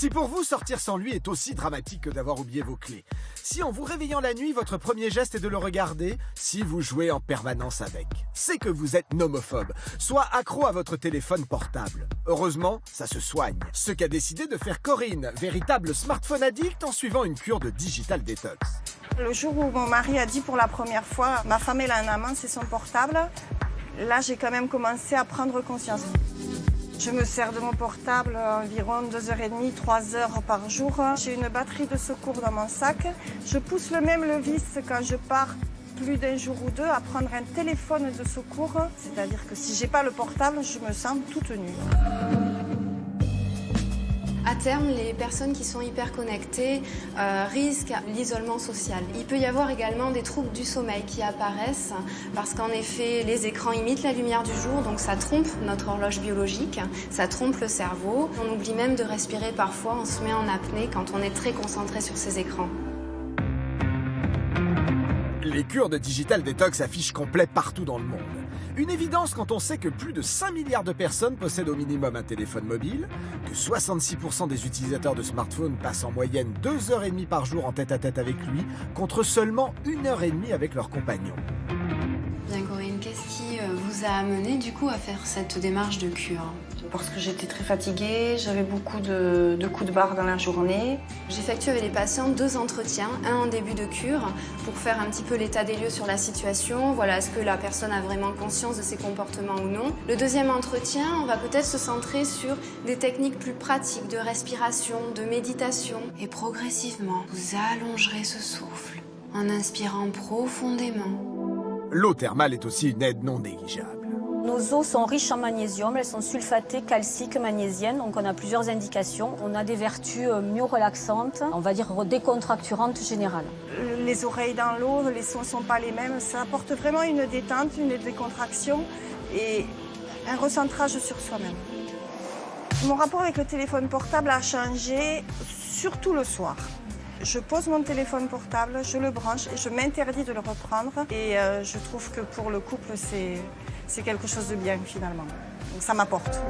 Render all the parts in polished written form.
Si pour vous, sortir sans lui est aussi dramatique que d'avoir oublié vos clés, si en vous réveillant la nuit, votre premier geste est de le regarder, si vous jouez en permanence avec, c'est que vous êtes nomophobe, soit accro à votre téléphone portable. Heureusement, ça se soigne. Ce qu'a décidé de faire Corinne, véritable smartphone addict, en suivant une cure de digital detox. Le jour où mon mari a dit pour la première fois « ma femme elle a un amant, c'est son portable », là j'ai quand même commencé à prendre conscience. Je me sers de mon portable environ 2h30, 3h par jour. J'ai une batterie de secours dans mon sac. Je pousse le même le vis quand je pars plus d'un jour ou deux à prendre un téléphone de secours. C'est-à-dire que si j'ai pas le portable, je me sens toute nue. À terme, les personnes qui sont hyper connectées risquent l'isolement social. Il peut y avoir également des troubles du sommeil qui apparaissent parce qu'en effet, les écrans imitent la lumière du jour, donc ça trompe notre horloge biologique, ça trompe le cerveau. On oublie même de respirer parfois, on se met en apnée quand on est très concentré sur ces écrans. Les cures de digital detox affichent complet partout dans le monde. Une évidence quand on sait que plus de 5 milliards de personnes possèdent au minimum un téléphone mobile, que 66% des utilisateurs de smartphones passent en moyenne 2h30 par jour en tête-à-tête avec lui, contre seulement 1h30 avec leur compagnon. Bien Corinne, qu'est-ce qui vous a amené du coup à faire cette démarche de cure ? Parce que j'étais très fatiguée, j'avais beaucoup de coups de barre dans la journée. J'effectue avec les patients 2 entretiens, un en début de cure pour faire un petit peu l'état des lieux sur la situation. Voilà, est-ce que la personne a vraiment conscience de ses comportements ou non. Le deuxième entretien, on va peut-être se centrer sur des techniques plus pratiques de respiration, de méditation. Et progressivement, vous allongerez ce souffle en inspirant profondément. L'eau thermale est aussi une aide non négligeable. Nos eaux sont riches en magnésium, elles sont sulfatées, calciques, magnésiennes, donc on a plusieurs indications. On a des vertus mieux relaxantes, on va dire décontracturantes générales. Les oreilles dans l'eau, les sons ne sont pas les mêmes. Ça apporte vraiment une détente, une décontraction et un recentrage sur soi-même. Mon rapport avec le téléphone portable a changé, surtout le soir. Je pose mon téléphone portable, je le branche et je m'interdis de le reprendre. Et je trouve que pour le couple, c'est quelque chose de bien finalement. Donc ça m'apporte.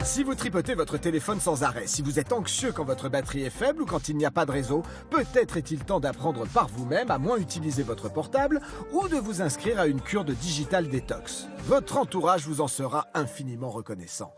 Si vous tripotez votre téléphone sans arrêt, si vous êtes anxieux quand votre batterie est faible ou quand il n'y a pas de réseau, peut-être est-il temps d'apprendre par vous-même à moins utiliser votre portable ou de vous inscrire à une cure de digital détox. Votre entourage vous en sera infiniment reconnaissant.